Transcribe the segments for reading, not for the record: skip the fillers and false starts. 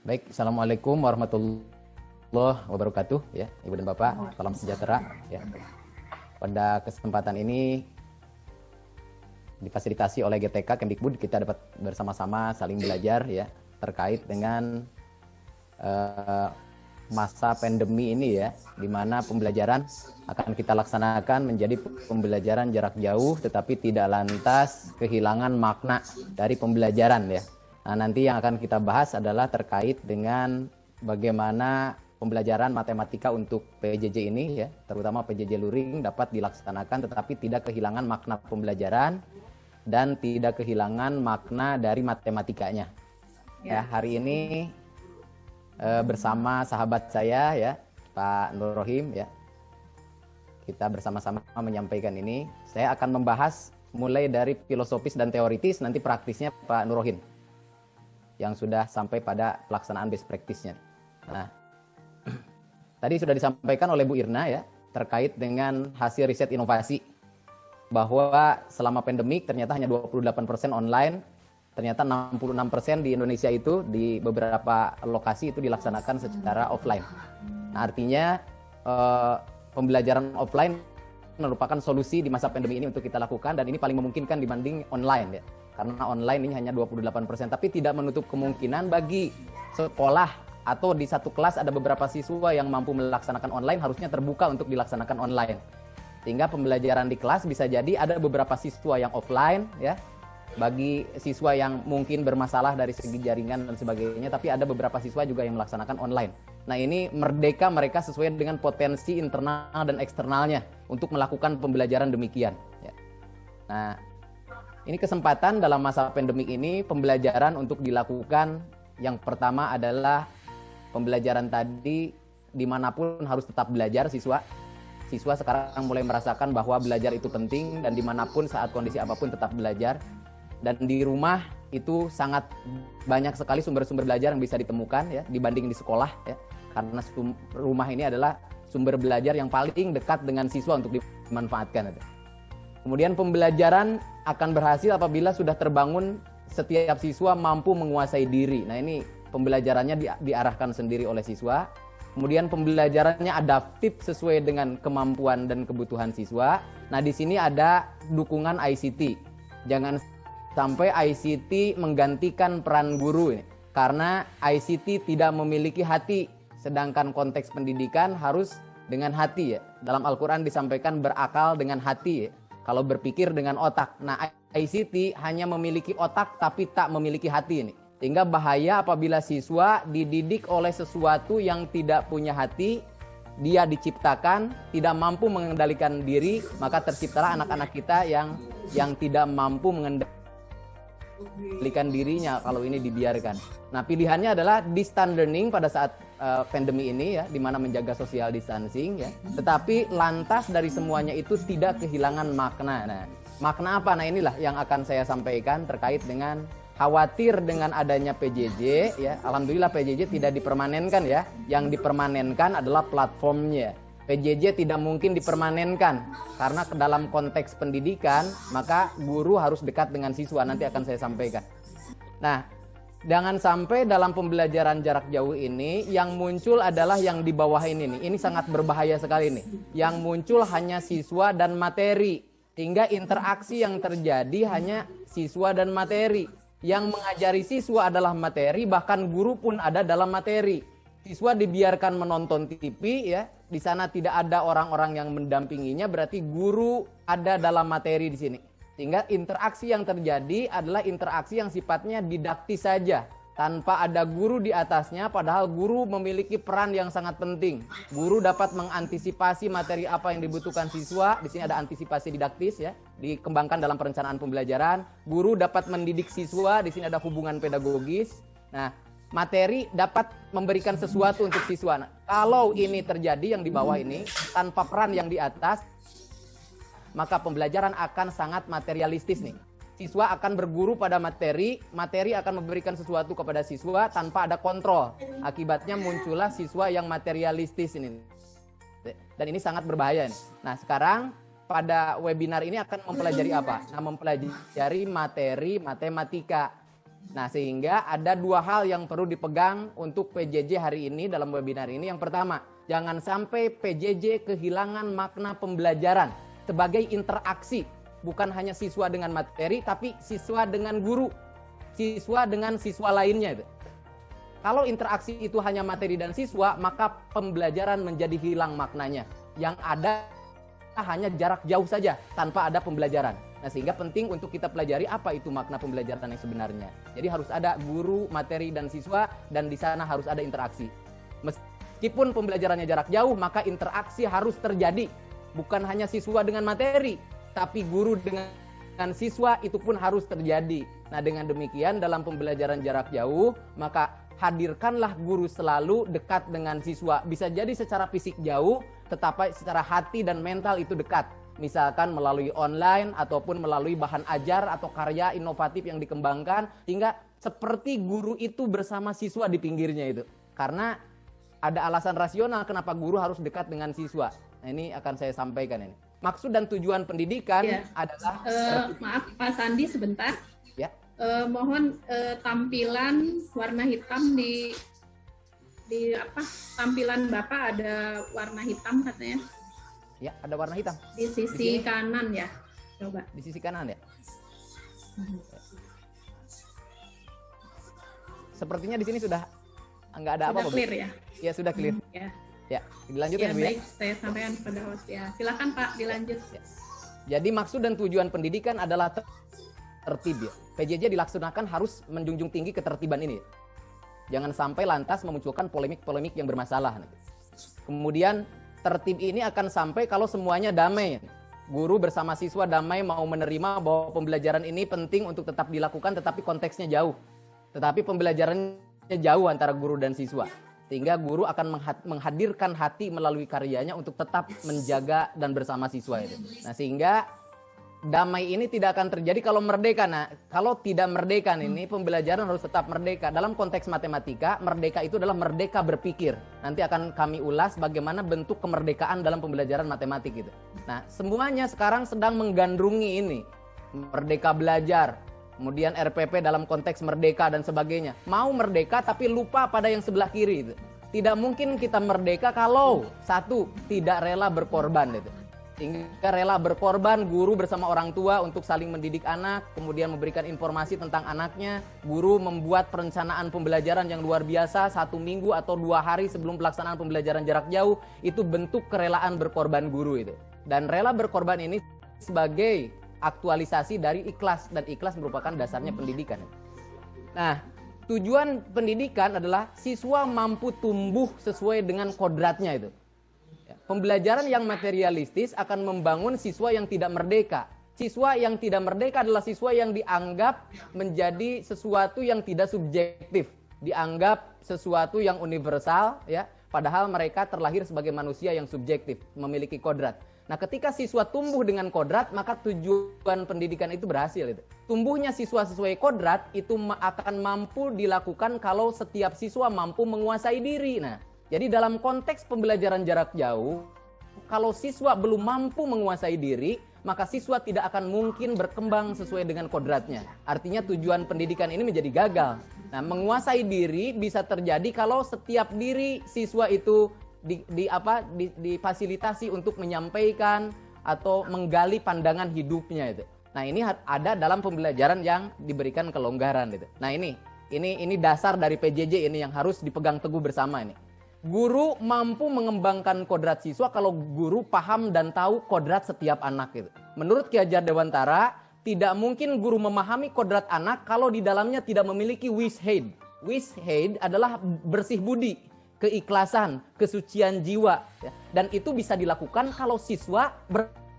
Baik, Assalamualaikum warahmatullahi wabarakatuh ya, Ibu dan Bapak, salam sejahtera ya. Pada kesempatan ini difasilitasi oleh GTK Kemdikbud, kita dapat bersama-sama saling belajar ya terkait dengan masa pandemi ini ya, di mana pembelajaran akan kita laksanakan menjadi pembelajaran jarak jauh, tetapi tidak lantas kehilangan makna dari pembelajaran ya. Nah, nanti yang akan kita bahas adalah terkait dengan bagaimana pembelajaran matematika untuk PJJ ini ya, terutama PJJ Luring dapat dilaksanakan tetapi tidak kehilangan makna pembelajaran dan tidak kehilangan makna dari matematikanya. Ya, hari ini bersama sahabat saya ya, Pak Nur Rohim ya. Kita bersama-sama menyampaikan ini. Saya akan membahas mulai dari filosofis dan teoritis, nanti praktisnya Pak Nur Rohim yang sudah sampai pada pelaksanaan best practice-nya. Nah, tadi sudah disampaikan oleh Bu Irna ya, terkait dengan hasil riset inovasi bahwa selama pandemik ternyata hanya 28% online, ternyata 66% di Indonesia itu di beberapa lokasi itu dilaksanakan secara offline. Nah, artinya pembelajaran offline merupakan solusi di masa pandemi ini untuk kita lakukan, dan ini paling memungkinkan dibanding online ya. Karena online ini hanya 28%, tapi tidak menutup kemungkinan bagi sekolah atau di satu kelas ada beberapa siswa yang mampu melaksanakan online, harusnya terbuka untuk dilaksanakan online. Sehingga pembelajaran di kelas bisa jadi ada beberapa siswa yang offline ya, bagi siswa yang mungkin bermasalah dari segi jaringan dan sebagainya, tapi ada beberapa siswa juga yang melaksanakan online. Nah, ini merdeka mereka sesuai dengan potensi internal dan eksternalnya untuk melakukan pembelajaran demikian ya. Nah, ini kesempatan dalam masa pandemik ini pembelajaran untuk dilakukan. Yang pertama adalah pembelajaran tadi dimanapun harus tetap belajar siswa. Siswa sekarang mulai merasakan bahwa belajar itu penting, dan dimanapun saat kondisi apapun tetap belajar. Dan di rumah itu sangat banyak sekali sumber-sumber belajar yang bisa ditemukan ya, dibanding di sekolah ya. Karena rumah ini adalah sumber belajar yang paling dekat dengan siswa untuk dimanfaatkan. Kemudian pembelajaran akan berhasil apabila sudah terbangun setiap siswa mampu menguasai diri. Nah, ini pembelajarannya diarahkan sendiri oleh siswa. Kemudian pembelajarannya adaptif sesuai dengan kemampuan dan kebutuhan siswa. Nah, di sini ada dukungan ICT. Jangan sampai ICT menggantikan peran guru ini. Karena ICT tidak memiliki hati, sedangkan konteks pendidikan harus dengan hati ya. Dalam Al-Quran disampaikan berakal dengan hati ya. Kalau berpikir dengan otak. Nah, ICT hanya memiliki otak tapi tak memiliki hati ini. Sehingga bahaya apabila siswa dididik oleh sesuatu yang tidak punya hati, dia diciptakan tidak mampu mengendalikan diri, maka terciptalah anak-anak kita yang tidak mampu mengendalikan dirinya kalau ini dibiarkan. Nah, pilihannya adalah distance learning pada saat pandemi ini ya, di mana menjaga social distancing ya. Tetapi lantas dari semuanya itu tidak kehilangan makna. Nah, makna apa? Nah, inilah yang akan saya sampaikan terkait dengan khawatir dengan adanya PJJ ya. Alhamdulillah PJJ tidak dipermanenkan ya. Yang dipermanenkan adalah platformnya. PJJ tidak mungkin dipermanenkan karena dalam konteks pendidikan maka guru harus dekat dengan siswa, nanti akan saya sampaikan. Nah, jangan sampai dalam pembelajaran jarak jauh ini yang muncul adalah yang di bawah ini nih. Ini sangat berbahaya sekali nih. Yang muncul hanya siswa dan materi, sehingga interaksi yang terjadi hanya siswa dan materi. Yang mengajari siswa adalah materi, bahkan guru pun ada dalam materi. Siswa dibiarkan menonton TV ya, di sana tidak ada orang-orang yang mendampinginya, berarti guru ada dalam materi di sini. Sehingga interaksi yang terjadi adalah interaksi yang sifatnya didaktis saja, tanpa ada guru di atasnya, padahal guru memiliki peran yang sangat penting. Guru dapat mengantisipasi materi apa yang dibutuhkan siswa, di sini ada antisipasi didaktis ya, dikembangkan dalam perencanaan pembelajaran. Guru dapat mendidik siswa, di sini ada hubungan pedagogis. Nah, materi dapat memberikan sesuatu untuk siswa. Nah, kalau ini terjadi yang di bawah ini, tanpa peran yang di atas, maka pembelajaran akan sangat materialistis nih. Siswa akan berguru pada materi, materi akan memberikan sesuatu kepada siswa tanpa ada kontrol. Akibatnya muncullah siswa yang materialistis ini. Dan ini sangat berbahaya nih. Nah, sekarang pada webinar ini akan mempelajari apa? Nah, mempelajari materi matematika. Nah, sehingga ada dua hal yang perlu dipegang untuk PJJ hari ini dalam webinar ini. Yang pertama, jangan sampai PJJ kehilangan makna pembelajaran sebagai interaksi. Bukan hanya siswa dengan materi, tapi siswa dengan guru, siswa dengan siswa lainnya. Itu. Kalau interaksi itu hanya materi dan siswa, maka pembelajaran menjadi hilang maknanya. Yang ada hanya jarak jauh saja, tanpa ada pembelajaran. Nah, sehingga penting untuk kita pelajari apa itu makna pembelajaran yang sebenarnya. Jadi harus ada guru, materi, dan siswa, dan di sana harus ada interaksi. Meskipun pembelajarannya jarak jauh, maka interaksi harus terjadi. Bukan hanya siswa dengan materi, tapi guru dengan siswa itu pun harus terjadi. Nah, dengan demikian dalam pembelajaran jarak jauh, maka hadirkanlah guru selalu dekat dengan siswa. Bisa jadi secara fisik jauh, tetapi secara hati dan mental itu dekat. Misalkan melalui online ataupun melalui bahan ajar atau karya inovatif yang dikembangkan, sehingga seperti guru itu bersama siswa di pinggirnya itu. Karena ada alasan rasional kenapa guru harus dekat dengan siswa. Nah, ini akan saya sampaikan ini. Maksud dan tujuan pendidikan adalah maaf Pak Sandi sebentar. Ya. Mohon tampilan warna hitam di tampilan Bapak ada warna hitam katanya. Ya, ada warna hitam. Di sisi kanan ya. Coba. Di sisi kanan ya. Sepertinya di sini sudah nggak ada apa-apa. Sudah clear ya? Ya, sudah clear. Ya. Ya, dilanjutkan Ya, Bu ya. baik, saya sampaikan kepada host ya. Silakan Pak, dilanjut. Ya. Jadi maksud dan tujuan pendidikan adalah tertib ya. PJJ dilaksanakan harus menjunjung tinggi ketertiban ini. Jangan sampai lantas memunculkan polemik-polemik yang bermasalah. Kemudian tertib ini akan sampai kalau semuanya damai. Guru bersama siswa damai mau menerima bahwa pembelajaran ini penting untuk tetap dilakukan tetapi konteksnya jauh. Tetapi pembelajarannya jauh antara guru dan siswa. Sehingga guru akan menghadirkan hati melalui karyanya untuk tetap menjaga dan bersama siswa itu. Nah, sehingga damai ini tidak akan terjadi kalau merdeka. Nah, kalau tidak merdeka ini pembelajaran harus tetap merdeka. Dalam konteks matematika, merdeka itu adalah merdeka berpikir. Nanti akan kami ulas bagaimana bentuk kemerdekaan dalam pembelajaran matematik itu. Nah, semuanya sekarang sedang menggandrungi ini. Merdeka belajar, kemudian RPP dalam konteks merdeka dan sebagainya. Mau merdeka tapi lupa pada yang sebelah kiri itu. Tidak mungkin kita merdeka kalau satu, tidak rela berkorban itu. Sehingga rela berkorban guru bersama orang tua untuk saling mendidik anak, kemudian memberikan informasi tentang anaknya. Guru membuat perencanaan pembelajaran yang luar biasa 1 minggu atau 2 hari sebelum pelaksanaan pembelajaran jarak jauh. Itu bentuk kerelaan berkorban guru itu. Dan rela berkorban ini sebagai aktualisasi dari ikhlas, dan ikhlas merupakan dasarnya pendidikan. Nah, tujuan pendidikan adalah siswa mampu tumbuh sesuai dengan kodratnya itu. Pembelajaran yang materialistis akan membangun siswa yang tidak merdeka. Siswa yang tidak merdeka adalah siswa yang dianggap menjadi sesuatu yang tidak subjektif, dianggap sesuatu yang universal, ya. Padahal mereka terlahir sebagai manusia yang subjektif, memiliki kodrat. Nah, ketika siswa tumbuh dengan kodrat, maka tujuan pendidikan itu berhasil. Itu. Tumbuhnya siswa sesuai kodrat itu akan mampu dilakukan kalau setiap siswa mampu menguasai diri. Nah, jadi dalam konteks pembelajaran jarak jauh, kalau siswa belum mampu menguasai diri, maka siswa tidak akan mungkin berkembang sesuai dengan kodratnya. Artinya tujuan pendidikan ini menjadi gagal. Nah, menguasai diri bisa terjadi kalau setiap diri siswa itu difasilitasi untuk menyampaikan atau menggali pandangan hidupnya itu. Nah, ini ada dalam pembelajaran yang diberikan kelonggaran itu. Nah, ini dasar dari PJJ ini yang harus dipegang teguh bersama ini. Guru mampu mengembangkan kodrat siswa kalau guru paham dan tahu kodrat setiap anak itu. Menurut Ki Hajar Dewantara, tidak mungkin guru memahami kodrat anak kalau di dalamnya tidak memiliki wisheid. Wisheid adalah bersih budi, keikhlasan, kesucian jiwa. Ya. Dan itu bisa dilakukan kalau siswa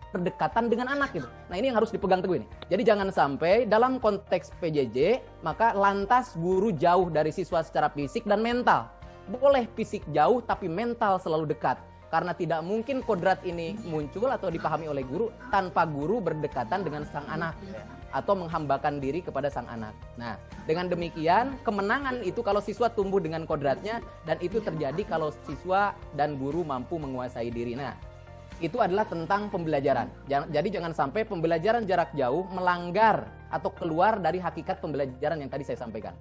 berdekatan dengan anak itu. Nah, ini yang harus dipegang teguh ini. Jadi jangan sampai dalam konteks PJJ, maka lantas guru jauh dari siswa secara fisik dan mental. Boleh fisik jauh tapi mental selalu dekat. Karena tidak mungkin kodrat ini muncul atau dipahami oleh guru tanpa guru berdekatan dengan sang anak. Atau menghambakan diri kepada sang anak. Nah, dengan demikian kemenangan itu kalau siswa tumbuh dengan kodratnya. Dan itu terjadi kalau siswa dan guru mampu menguasai diri. Nah, itu adalah tentang pembelajaran. Jadi jangan sampai pembelajaran jarak jauh melanggar atau keluar dari hakikat pembelajaran yang tadi saya sampaikan.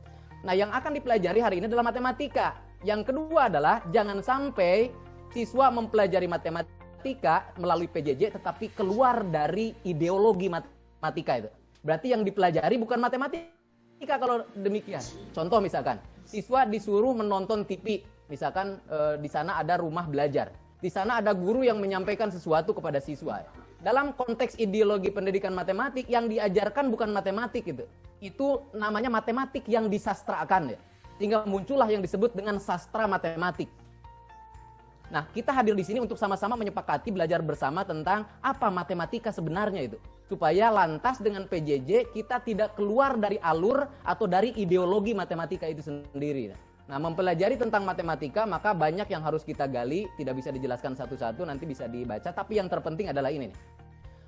Nah, yang akan dipelajari hari ini adalah matematika. Yang kedua adalah jangan sampai siswa mempelajari matematika melalui PJJ tetapi keluar dari ideologi matematika itu. Berarti yang dipelajari bukan matematika kalau demikian. Contoh misalkan, siswa disuruh menonton TV. Misalkan di sana ada rumah belajar. Di sana ada guru yang menyampaikan sesuatu kepada siswa. Dalam konteks ideologi pendidikan matematik, yang diajarkan bukan matematik itu. Itu namanya matematik yang disastrakan ya. Sehingga muncullah yang disebut dengan sastra matematik. Nah, kita hadir di sini untuk sama-sama menyepakati belajar bersama tentang apa matematika sebenarnya itu. Supaya lantas dengan PJJ kita tidak keluar dari alur atau dari ideologi matematika itu sendiri. Nah, mempelajari tentang matematika maka banyak yang harus kita gali, tidak bisa dijelaskan satu-satu, nanti bisa dibaca. Tapi yang terpenting adalah ini nih.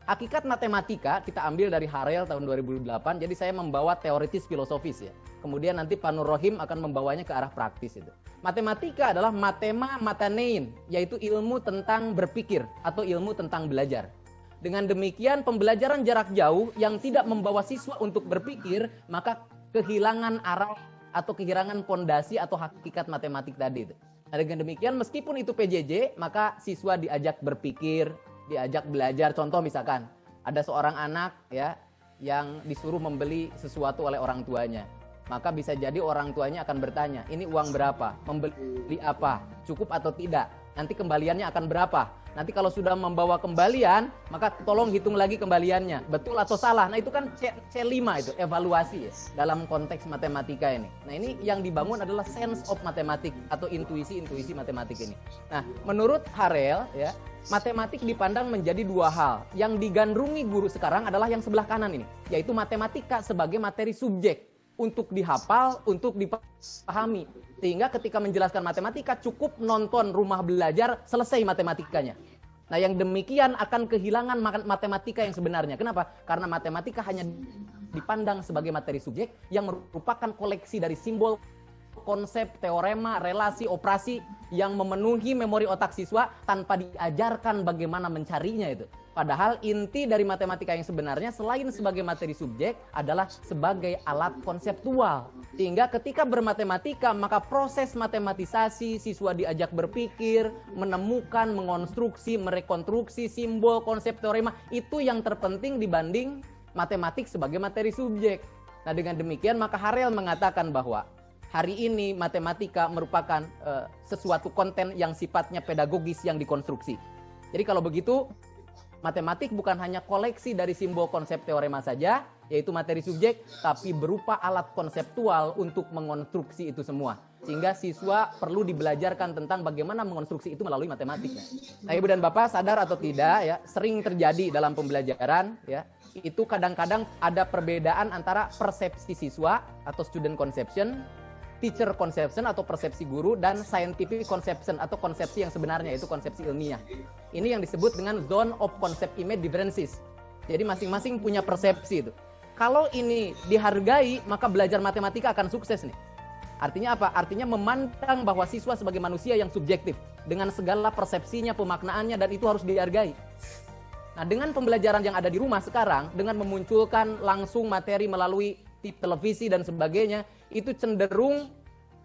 Hakikat matematika kita ambil dari Harel tahun 2008, jadi saya membawa teoritis filosofis ya. Kemudian nanti Pak Nur Rohim akan membawanya ke arah praktis itu. Matematika adalah matema matanein, yaitu ilmu tentang berpikir atau ilmu tentang belajar. Dengan demikian pembelajaran jarak jauh yang tidak membawa siswa untuk berpikir, maka kehilangan arah atau kehilangan pondasi atau hakikat matematik tadi itu. Nah, dengan demikian meskipun itu PJJ, maka siswa diajak berpikir, diajak belajar. Contoh misalkan ada seorang anak ya yang disuruh membeli sesuatu oleh orang tuanya, maka bisa jadi orang tuanya akan bertanya, ini uang berapa, membeli apa, cukup atau tidak, nanti kembaliannya akan berapa. Nanti kalau sudah membawa kembalian, maka tolong hitung lagi kembaliannya, betul atau salah. Nah itu kan C5 itu, evaluasi ya, dalam konteks matematika ini. Nah ini yang dibangun adalah sense of matematik atau intuisi matematik ini. Nah menurut Harel ya, matematik dipandang menjadi dua hal. Yang digandrungi guru sekarang adalah yang sebelah kanan ini, yaitu matematika sebagai materi subjek untuk dihafal, untuk dipahami. Sehingga ketika menjelaskan matematika cukup nonton Rumah Belajar, selesai matematikanya. Nah yang demikian akan kehilangan matematika yang sebenarnya. Kenapa? Karena matematika hanya dipandang sebagai materi subjek yang merupakan koleksi dari simbol, konsep, teorema, relasi, operasi yang memenuhi memori otak siswa tanpa diajarkan bagaimana mencarinya itu. Padahal inti dari matematika yang sebenarnya selain sebagai materi subjek adalah sebagai alat konseptual. Sehingga ketika bermatematika maka proses matematisasi, siswa diajak berpikir, menemukan, mengonstruksi, merekonstruksi simbol, konsep, teorema, itu yang terpenting dibanding matematik sebagai materi subjek. Nah dengan demikian maka Harel mengatakan bahwa hari ini matematika merupakan sesuatu konten yang sifatnya pedagogis yang dikonstruksi. Jadi kalau begitu, matematik bukan hanya koleksi dari simbol, konsep, teorema saja, yaitu materi subjek, tapi berupa alat konseptual untuk mengonstruksi itu semua. Sehingga siswa perlu dibelajarkan tentang bagaimana mengonstruksi itu melalui matematik. Nah, Ibu dan Bapak sadar atau tidak ya, sering terjadi dalam pembelajaran ya, itu kadang-kadang ada perbedaan antara persepsi siswa atau student conception, teacher conception atau persepsi guru, dan scientific conception atau konsepsi yang sebenarnya, itu konsepsi ilmiah. Ini yang disebut dengan zone of concept image differences. Jadi masing-masing punya persepsi itu. Kalau ini dihargai, maka belajar matematika akan sukses nih. Artinya apa? Artinya memandang bahwa siswa sebagai manusia yang subjektif dengan segala persepsinya, pemaknaannya, dan itu harus dihargai. Nah, dengan pembelajaran yang ada di rumah sekarang, dengan memunculkan langsung materi melalui televisi dan sebagainya, itu cenderung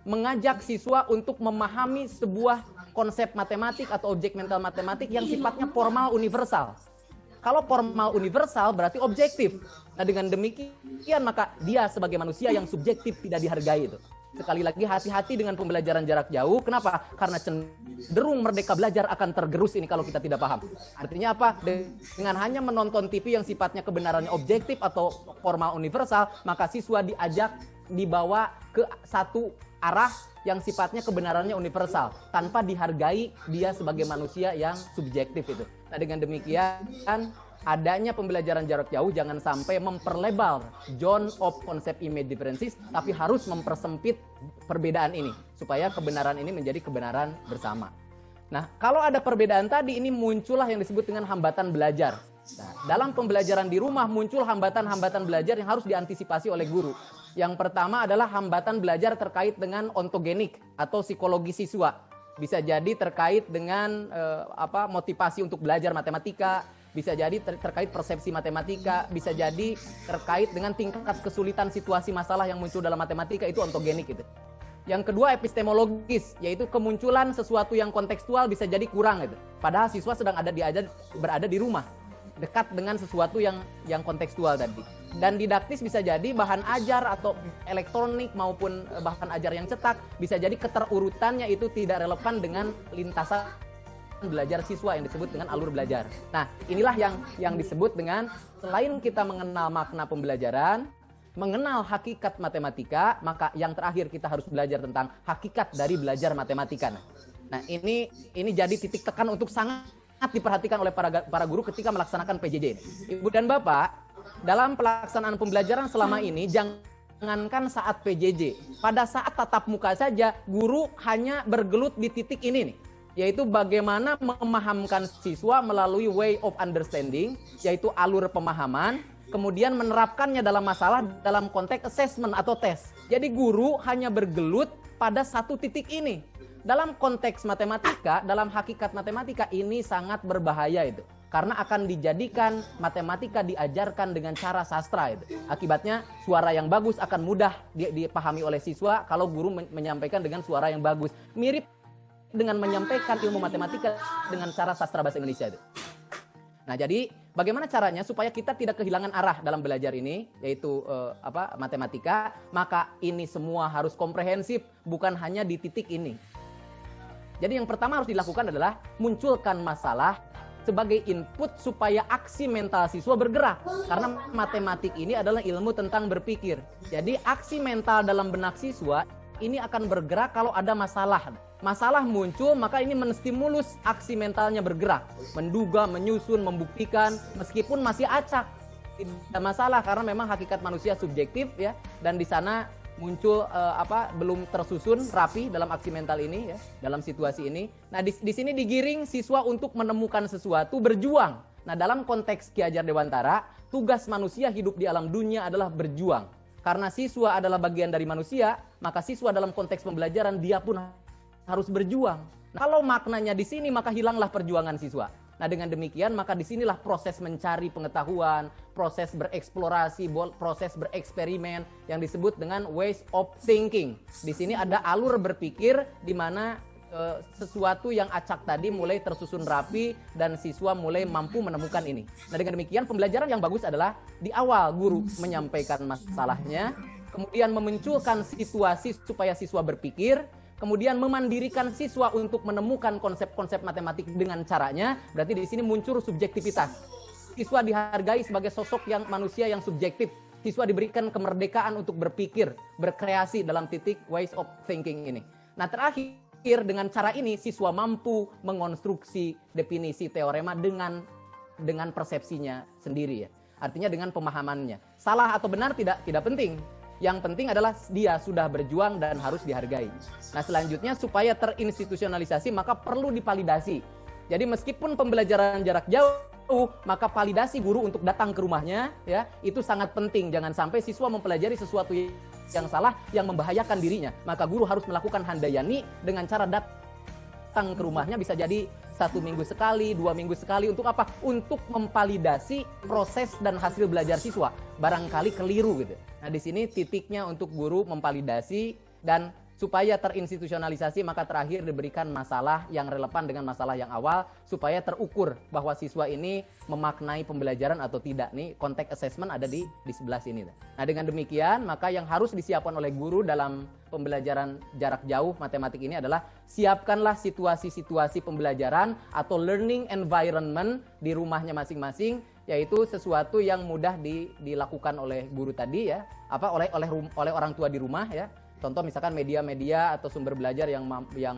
mengajak siswa untuk memahami sebuah konsep matematik atau objek mental matematik yang sifatnya formal universal. Kalau formal universal berarti objektif. Nah dengan demikian maka dia sebagai manusia yang subjektif tidak dihargai itu. Sekali lagi hati-hati dengan pembelajaran jarak jauh. Kenapa? Karena cenderung merdeka belajar akan tergerus ini kalau kita tidak paham. Artinya apa? Dengan hanya menonton TV yang sifatnya kebenarannya objektif atau formal universal, maka siswa diajak dibawa ke satu arah yang sifatnya kebenarannya universal tanpa dihargai dia sebagai manusia yang subjektif itu. Nah dengan demikian adanya pembelajaran jarak jauh jangan sampai memperlebar zone of concept image differences, tapi harus mempersempit perbedaan ini supaya kebenaran ini menjadi kebenaran bersama. Nah kalau ada perbedaan tadi, ini muncullah yang disebut dengan hambatan belajar. Nah, dalam pembelajaran di rumah muncul hambatan-hambatan belajar yang harus diantisipasi oleh guru. Yang pertama adalah hambatan belajar terkait dengan ontogenik atau psikologi siswa. bisa jadi terkait dengan motivasi untuk belajar matematika, bisa jadi terkait persepsi matematika, bisa jadi terkait dengan tingkat kesulitan situasi masalah yang muncul dalam matematika, itu ontogenik gitu. Yang kedua epistemologis, yaitu kemunculan sesuatu yang kontekstual bisa jadi kurang gitu. Padahal siswa sedang berada di rumah, dekat dengan sesuatu yang kontekstual tadi. Dan didaktis bisa jadi bahan ajar atau elektronik maupun bahan ajar yang cetak, bisa jadi keterurutannya itu tidak relevan dengan lintasan belajar siswa yang disebut dengan alur belajar. Nah, inilah yang disebut dengan selain kita mengenal makna pembelajaran, mengenal hakikat matematika, maka yang terakhir kita harus belajar tentang hakikat dari belajar matematika. Nah, ini jadi titik tekan untuk sangat diperhatikan oleh para guru ketika melaksanakan PJJ. Ibu dan Bapak, dalam pelaksanaan pembelajaran selama ini, jangankan saat PJJ, pada saat tatap muka saja, guru hanya bergelut di titik ini nih, yaitu bagaimana memahamkan siswa melalui way of understanding, yaitu alur pemahaman, kemudian menerapkannya dalam masalah dalam konteks assessment atau tes. Jadi guru hanya bergelut pada satu titik ini. Dalam konteks matematika, dalam hakikat matematika ini sangat berbahaya itu. Karena akan dijadikan matematika diajarkan dengan cara sastra itu. Akibatnya suara yang bagus akan mudah dipahami oleh siswa kalau guru menyampaikan dengan suara yang bagus. Mirip dengan menyampaikan ilmu matematika dengan cara sastra bahasa Indonesia itu. Nah, jadi bagaimana caranya supaya kita tidak kehilangan arah dalam belajar ini, yaitu matematika, maka ini semua harus komprehensif, bukan hanya di titik ini. Jadi yang pertama harus dilakukan adalah munculkan masalah sebagai input supaya aksi mental siswa bergerak. Karena matematik ini adalah ilmu tentang berpikir. Jadi aksi mental dalam benak siswa ini akan bergerak kalau ada masalah. Masalah muncul, maka ini menstimulus aksi mentalnya bergerak. Menduga, menyusun, membuktikan, meskipun masih acak. Tidak masalah karena memang hakikat manusia subjektif ya. Dan di sana muncul belum tersusun rapi dalam aksi mental ini ya, dalam situasi ini. Nah, di sini digiring siswa untuk menemukan sesuatu, berjuang. Nah, dalam konteks Ki Hajar Dewantara, tugas manusia hidup di alam dunia adalah berjuang. Karena siswa adalah bagian dari manusia, maka siswa dalam konteks pembelajaran dia pun harus berjuang. Nah, kalau maknanya di sini, maka hilanglah perjuangan siswa. Nah, dengan demikian maka disinilah proses mencari pengetahuan, proses bereksplorasi, proses bereksperimen yang disebut dengan ways of thinking. Di sini ada alur berpikir di mana sesuatu yang acak tadi mulai tersusun rapi dan siswa mulai mampu menemukan ini. Nah, dengan demikian pembelajaran yang bagus adalah di awal guru menyampaikan masalahnya, kemudian memunculkan situasi supaya siswa berpikir, kemudian memandirikan siswa untuk menemukan konsep-konsep matematik dengan caranya, berarti di sini muncul subjektivitas. Siswa dihargai sebagai sosok yang manusia yang subjektif. Siswa diberikan kemerdekaan untuk berpikir, berkreasi dalam titik ways of thinking ini. Nah, terakhir dengan cara ini siswa mampu mengonstruksi definisi teorema dengan persepsinya sendiri ya. Artinya dengan pemahamannya. Salah atau benar tidak penting. Yang penting adalah dia sudah berjuang dan harus dihargai. Nah, selanjutnya supaya terinstitusionalisasi maka perlu divalidasi. Jadi meskipun pembelajaran jarak jauh, maka validasi guru untuk datang ke rumahnya ya, itu sangat penting. Jangan sampai siswa mempelajari sesuatu yang salah yang membahayakan dirinya. Maka guru harus melakukan handayani dengan cara datang ke rumahnya, bisa jadi 1 minggu sekali, 2 minggu sekali. Untuk apa? Untuk memvalidasi proses dan hasil belajar siswa. Barangkali keliru gitu. Nah, di sini titiknya untuk guru memvalidasi dan supaya terinstitusionalisasi maka terakhir diberikan masalah yang relevan dengan masalah yang awal supaya terukur bahwa siswa ini memaknai pembelajaran atau tidak. Nih konteks assessment ada di sebelah sini. Nah, dengan demikian maka yang harus disiapkan oleh guru dalam pembelajaran jarak jauh matematik ini adalah siapkanlah situasi-situasi pembelajaran atau learning environment di rumahnya masing-masing, yaitu sesuatu yang mudah dilakukan oleh guru tadi ya, oleh orang tua di rumah ya. Contoh misalkan media-media atau sumber belajar yang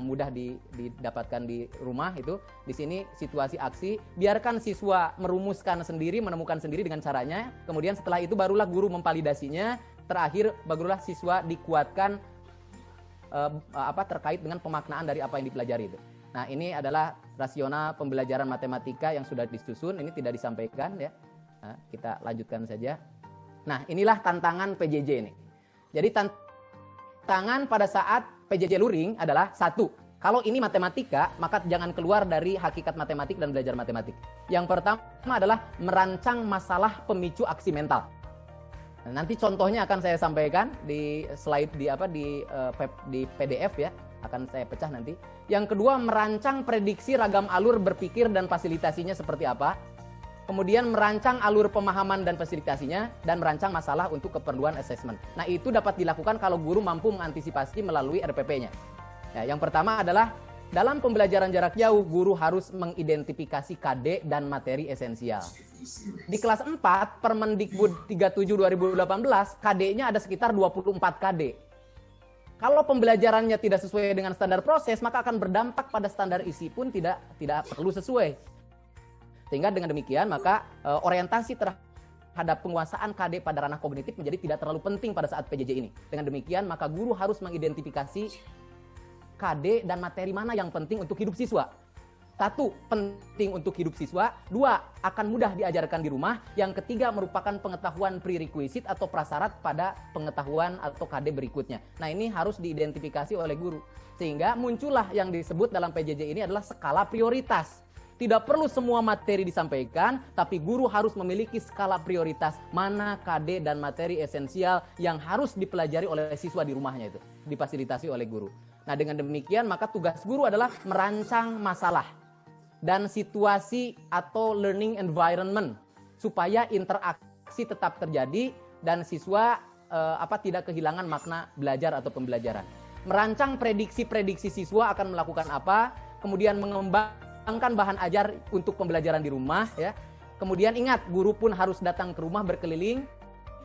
mudah didapatkan di rumah itu. Di sini situasi aksi, biarkan siswa merumuskan sendiri, menemukan sendiri dengan caranya. Kemudian setelah itu barulah guru memvalidasinya. Terakhir barulah siswa dikuatkan terkait dengan pemaknaan dari apa yang dipelajari itu. Nah, ini adalah rasional pembelajaran matematika yang sudah disusun. Ini tidak disampaikan ya. Nah, kita lanjutkan saja. Nah, inilah tantangan PJJ ini. Jadi tantangan pada saat PJJ luring adalah 1. Kalau ini matematika, maka jangan keluar dari hakikat matematik dan belajar matematik. Yang pertama adalah merancang masalah pemicu aksi mental. Nah, nanti contohnya akan saya sampaikan di slide di PDF ya, akan saya pecah nanti. Yang kedua, merancang prediksi ragam alur berpikir dan fasilitasinya seperti apa. Kemudian merancang alur pemahaman dan fasilitasinya, dan merancang masalah untuk keperluan assessment. Nah, itu dapat dilakukan kalau guru mampu mengantisipasi melalui RPP-nya. Ya, yang pertama adalah dalam pembelajaran jarak jauh, guru harus mengidentifikasi KD dan materi esensial. Di kelas 4, Permendikbud 37 2018, KD-nya ada sekitar 24 KD. Kalau pembelajarannya tidak sesuai dengan standar proses, maka akan berdampak pada standar isi pun tidak perlu sesuai. Sehingga dengan demikian, maka orientasi terhadap penguasaan KD pada ranah kognitif menjadi tidak terlalu penting pada saat PJJ ini. Dengan demikian, maka guru harus mengidentifikasi KD dan materi mana yang penting untuk hidup siswa. 1, penting untuk hidup siswa. 2, akan mudah diajarkan di rumah. Yang ketiga, merupakan pengetahuan prerequisite atau prasyarat pada pengetahuan atau KD berikutnya. Nah, ini harus diidentifikasi oleh guru. Sehingga muncullah yang disebut dalam PJJ ini adalah skala prioritas. Tidak perlu semua materi disampaikan, tapi guru harus memiliki skala prioritas mana KD dan materi esensial yang harus dipelajari oleh siswa di rumahnya itu, difasilitasi oleh guru. Nah, dengan demikian maka tugas guru adalah merancang masalah dan situasi atau learning environment supaya interaksi tetap terjadi dan siswa tidak kehilangan makna belajar atau pembelajaran. Merancang prediksi-prediksi siswa akan melakukan apa, kemudian mengembangkan bahan ajar untuk pembelajaran di rumah ya. Kemudian ingat, guru pun harus datang ke rumah berkeliling.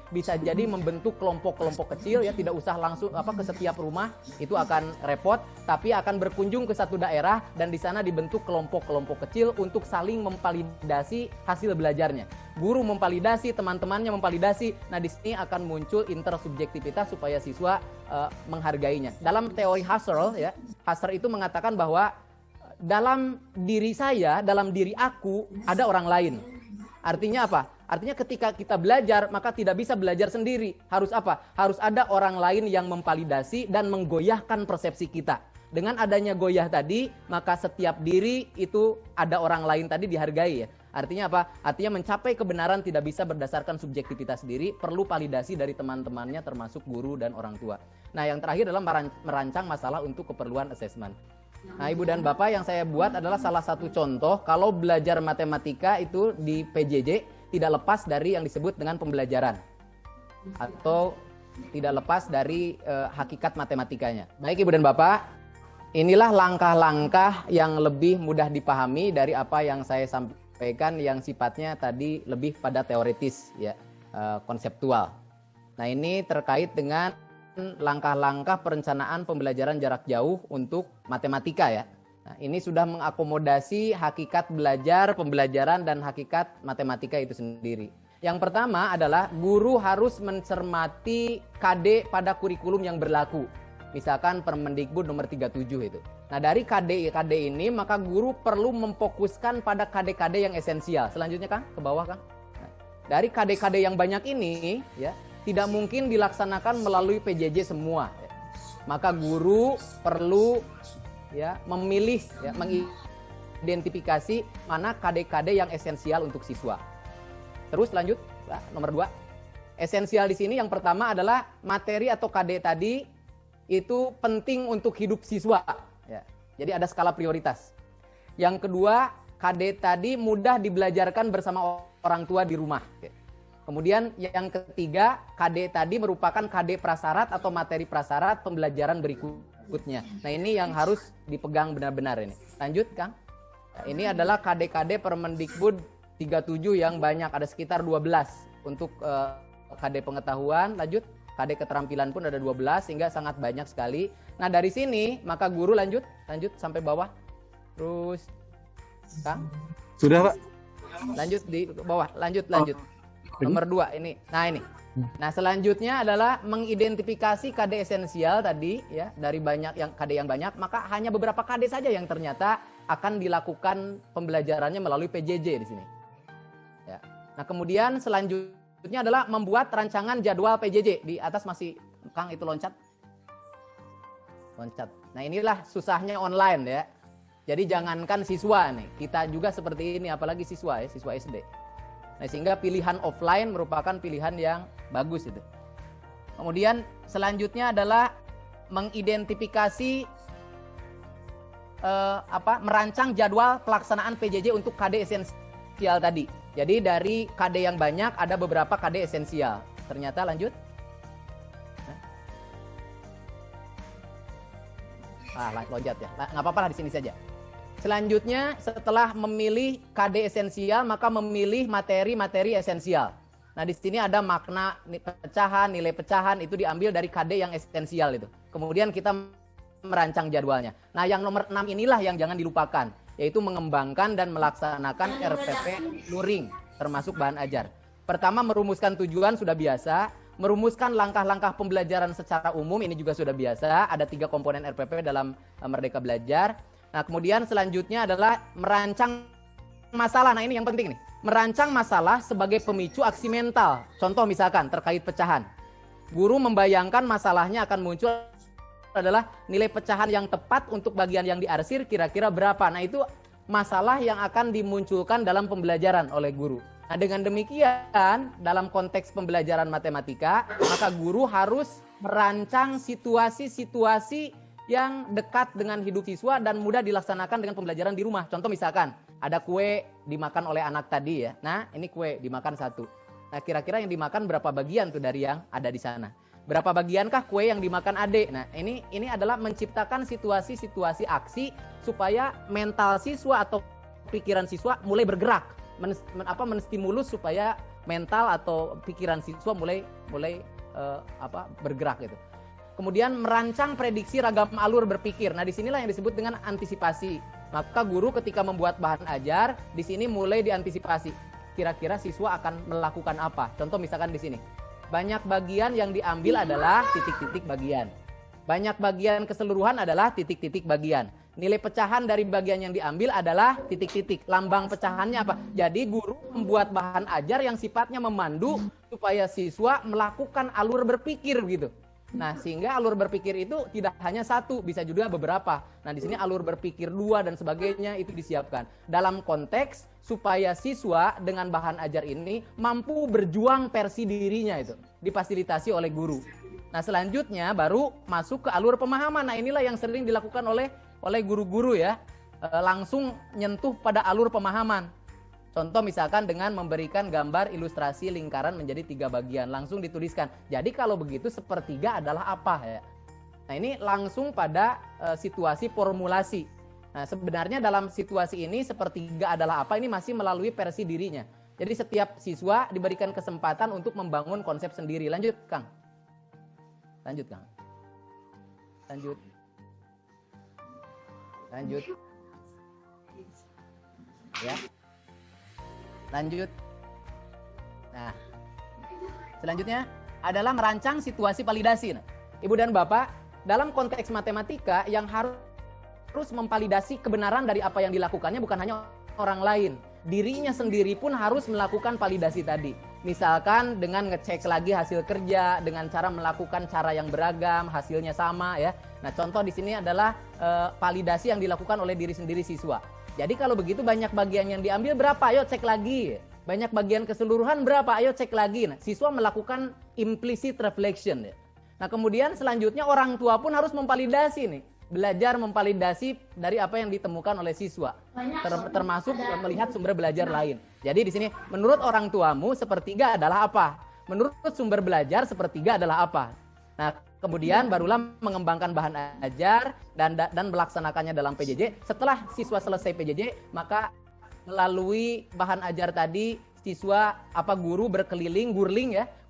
Bisa jadi membentuk kelompok-kelompok kecil ya, tidak usah langsung ke setiap rumah, itu akan repot, tapi akan berkunjung ke satu daerah dan di sana dibentuk kelompok-kelompok kecil untuk saling memvalidasi hasil belajarnya. Guru memvalidasi, teman-temannya memvalidasi. Nah, di sini akan muncul intersubjektivitas supaya siswa menghargainya. Dalam teori Husserl ya, Husserl itu mengatakan bahwa dalam diri saya, dalam diri aku ada orang lain. Artinya apa? Artinya ketika kita belajar, maka tidak bisa belajar sendiri. Harus apa? Harus ada orang lain yang memvalidasi dan menggoyahkan persepsi kita. Dengan adanya goyah tadi, maka setiap diri itu ada orang lain tadi dihargai ya. Artinya apa? Artinya mencapai kebenaran tidak bisa berdasarkan subjektivitas sendiri, perlu validasi dari teman-temannya termasuk guru dan orang tua. Nah, yang terakhir adalah merancang masalah untuk keperluan asesmen. Nah, Ibu dan Bapak, yang saya buat adalah salah satu contoh kalau belajar matematika itu di PJJ tidak lepas dari yang disebut dengan pembelajaran atau tidak lepas dari hakikat matematikanya. Baik Ibu dan Bapak, inilah langkah-langkah yang lebih mudah dipahami dari apa yang saya sampaikan yang sifatnya tadi lebih pada teoritis ya, konseptual. Nah, ini terkait dengan langkah-langkah perencanaan pembelajaran jarak jauh untuk matematika ya. Nah, ini sudah mengakomodasi hakikat belajar, pembelajaran, dan hakikat matematika itu sendiri. Yang pertama adalah guru harus mencermati KD pada kurikulum yang berlaku. Misalkan Permendikbud nomor 37 itu. Nah, dari KD ini maka guru perlu memfokuskan pada KD-KD yang esensial. Selanjutnya Kang, ke bawah Kang. Nah, dari KD-KD yang banyak ini ya, tidak mungkin dilaksanakan melalui PJJ semua. Ya. Maka guru perlu ya memilih ya, mengidentifikasi mana KD-KD yang esensial untuk siswa. Terus lanjut, nomor 2. Esensial di sini yang pertama adalah materi atau KD tadi itu penting untuk hidup siswa ya. Jadi ada skala prioritas. Yang kedua, KD tadi mudah dibelajarkan bersama orang tua di rumah. Ya. Kemudian yang ketiga, KD tadi merupakan KD prasyarat atau materi prasyarat pembelajaran berikutnya. Nah, ini yang harus dipegang benar-benar ini. Lanjut, Kang. Nah, ini adalah KD-KD Permendikbud 37 yang banyak, ada sekitar 12 untuk KD pengetahuan. Lanjut, KD keterampilan pun ada 12 sehingga sangat banyak sekali. Nah, dari sini maka guru lanjut sampai bawah. Terus, Kang. Sudah, Pak. Lanjut di bawah, lanjut. Nomor 2 ini. Nah, ini. Nah, selanjutnya adalah mengidentifikasi KD esensial tadi ya, dari banyak yang KD yang banyak, maka hanya beberapa KD saja yang ternyata akan dilakukan pembelajarannya melalui PJJ di sini. Ya. Nah, kemudian selanjutnya adalah membuat rancangan jadwal PJJ. Di atas masih Kang itu loncat. loncat. Nah inilah susahnya online ya. Jadi jangankan siswa nih, kita juga seperti ini, apalagi siswa ya, siswa SD. Nah sehingga pilihan offline merupakan pilihan yang bagus itu. Kemudian selanjutnya adalah mengidentifikasi merancang jadwal pelaksanaan PJJ untuk KD esensial tadi. Jadi dari KD yang banyak ada beberapa KD esensial. Ternyata lanjut. Loncat ya. Nggak apa-apa lah di sini saja. Selanjutnya setelah memilih KD esensial maka memilih materi-materi esensial. Nah di sini ada makna pecahan, nilai pecahan itu diambil dari KD yang esensial itu. Kemudian kita merancang jadwalnya. Nah yang nomor 6 inilah yang jangan dilupakan, yaitu mengembangkan dan melaksanakan RPP luring termasuk bahan ajar. Pertama merumuskan tujuan sudah biasa, merumuskan langkah-langkah pembelajaran secara umum ini juga sudah biasa. Ada 3 komponen RPP dalam Merdeka Belajar. Nah kemudian selanjutnya adalah merancang masalah. Nah ini yang penting nih, merancang masalah sebagai pemicu aksi mental. Contoh misalkan terkait pecahan, guru membayangkan masalahnya akan muncul adalah nilai pecahan yang tepat untuk bagian yang diarsir kira-kira berapa. Nah itu masalah yang akan dimunculkan dalam pembelajaran oleh guru. Nah dengan demikian dalam konteks pembelajaran matematika maka guru harus merancang situasi-situasi yang dekat dengan hidup siswa dan mudah dilaksanakan dengan pembelajaran di rumah. Contoh misalkan ada kue dimakan oleh anak tadi ya. Nah ini kue dimakan 1. Nah kira-kira yang dimakan berapa bagian tuh dari yang ada di sana? Berapa bagiankah kue yang dimakan adik? Nah ini adalah menciptakan situasi-situasi aksi supaya mental siswa atau pikiran siswa mulai bergerak, menstimulus supaya mental atau pikiran siswa mulai bergerak gitu. Kemudian merancang prediksi ragam alur berpikir. Nah disinilah yang disebut dengan antisipasi. Maka guru ketika membuat bahan ajar di sini mulai diantisipasi. Kira-kira siswa akan melakukan apa? Contoh misalkan di sini. Banyak bagian yang diambil adalah titik-titik bagian. Banyak bagian keseluruhan adalah titik-titik bagian. Nilai pecahan dari bagian yang diambil adalah titik-titik. Lambang pecahannya apa? Jadi guru membuat bahan ajar yang sifatnya memandu supaya siswa melakukan alur berpikir gitu. Nah, sehingga alur berpikir itu tidak hanya 1, bisa juga beberapa. Nah, di sini alur berpikir 2 dan sebagainya itu disiapkan. Dalam konteks supaya siswa dengan bahan ajar ini mampu berjuang versi dirinya itu, difasilitasi oleh guru. Nah, selanjutnya baru masuk ke alur pemahaman. Nah, inilah yang sering dilakukan oleh guru-guru ya. Langsung nyentuh pada alur pemahaman. Contoh misalkan dengan memberikan gambar ilustrasi lingkaran menjadi 3 bagian. Langsung dituliskan. Jadi kalau begitu sepertiga adalah apa ya? Nah ini langsung pada situasi formulasi. Nah sebenarnya dalam situasi ini sepertiga adalah apa ini masih melalui versi dirinya. Jadi setiap siswa diberikan kesempatan untuk membangun konsep sendiri. Lanjut Kang. Lanjut Kang. Lanjut. Lanjut. Ya. Lanjut. Nah, selanjutnya adalah merancang situasi validasi. Nah, Ibu dan Bapak, dalam konteks matematika yang harus memvalidasi kebenaran dari apa yang dilakukannya bukan hanya orang lain. Dirinya sendiri pun harus melakukan validasi tadi. Misalkan dengan ngecek lagi hasil kerja, dengan cara melakukan cara yang beragam, hasilnya sama ya. Nah, contoh di sini adalah validasi yang dilakukan oleh diri sendiri siswa. Jadi kalau begitu banyak bagian yang diambil berapa? Ayo cek lagi. Banyak bagian keseluruhan berapa? Ayo cek lagi. Nah, siswa melakukan implicit reflection ya. Nah, kemudian selanjutnya orang tua pun harus memvalidasi nih. Belajar memvalidasi dari apa yang ditemukan oleh siswa. Termasuk melihat sumber belajar lain. Jadi di sini menurut orang tuamu sepertiga adalah apa? Menurut sumber belajar sepertiga adalah apa? Nah, kemudian barulah mengembangkan bahan ajar dan melaksanakannya dalam PJJ. Setelah siswa selesai PJJ, maka melalui bahan ajar tadi siswa guru berkeliling,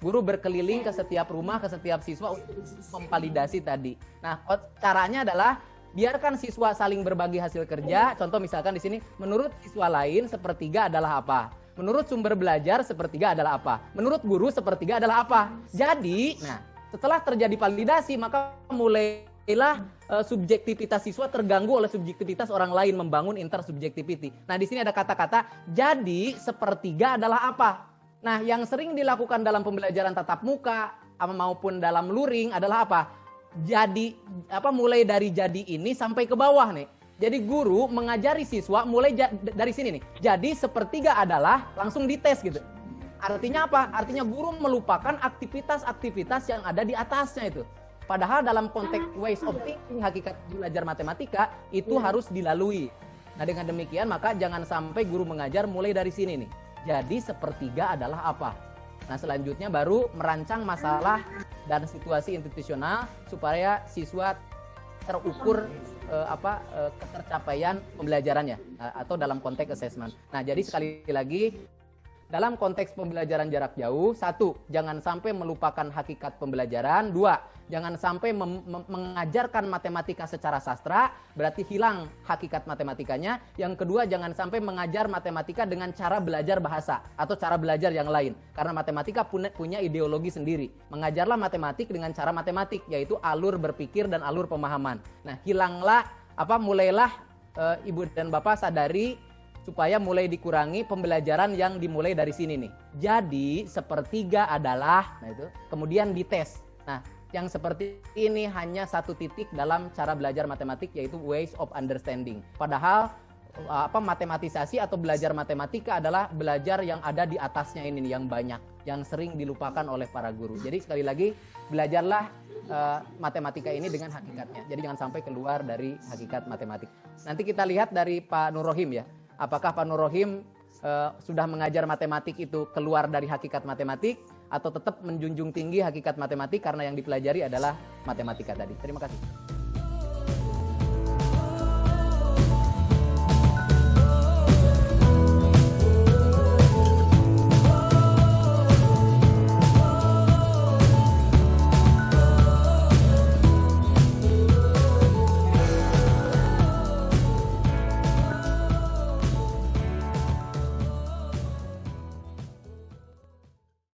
guru berkeliling ke setiap rumah, ke setiap siswa untuk memvalidasi tadi. Nah, caranya adalah biarkan siswa saling berbagi hasil kerja. Contoh misalkan di sini, menurut siswa lain sepertiga adalah apa? Menurut sumber belajar sepertiga adalah apa? Menurut guru sepertiga adalah apa? Jadi, setelah terjadi validasi maka mulailah subjektivitas siswa terganggu oleh subjektivitas orang lain, membangun intersubjectivity. Nah di sini ada kata-kata jadi sepertiga adalah apa? Nah yang sering dilakukan dalam pembelajaran tatap muka maupun dalam luring adalah apa? mulai dari jadi ini sampai ke bawah nih. Jadi guru mengajari siswa mulai dari sini nih. Jadi sepertiga adalah langsung dites gitu. Artinya apa? Artinya guru melupakan aktivitas-aktivitas yang ada di atasnya itu. Padahal dalam konteks ways of thinking, hakikat belajar matematika itu harus dilalui. Nah dengan demikian maka jangan sampai guru mengajar mulai dari sini nih. Jadi sepertiga adalah apa? Nah selanjutnya baru merancang masalah dan situasi institusional supaya siswa terukur ketercapaian pembelajarannya atau dalam konteks assessment. Nah jadi sekali lagi dalam konteks pembelajaran jarak jauh, 1, jangan sampai melupakan hakikat pembelajaran. 2, jangan sampai mengajarkan matematika secara sastra, berarti hilang hakikat matematikanya. Yang kedua, jangan sampai mengajar matematika dengan cara belajar bahasa atau cara belajar yang lain. Karena matematika punya ideologi sendiri. Mengajarlah matematik dengan cara matematik, yaitu alur berpikir dan alur pemahaman. Nah, mulailah Ibu dan Bapak sadari supaya mulai dikurangi pembelajaran yang dimulai dari sini nih. Jadi sepertiga adalah, nah itu, kemudian dites. Nah, yang seperti ini hanya satu titik dalam cara belajar matematik, yaitu ways of understanding. Padahal matematisasi atau belajar matematika adalah belajar yang ada di atasnya ini yang banyak, yang sering dilupakan oleh para guru. Jadi sekali lagi belajarlah matematika ini dengan hakikatnya. Jadi jangan sampai keluar dari hakikat matematik. Nanti kita lihat dari Pak Nur Rohim ya. Apakah Pak Nur Rohim sudah mengajar matematik itu keluar dari hakikat matematik atau tetap menjunjung tinggi hakikat matematik karena yang dipelajari adalah matematika tadi. Terima kasih.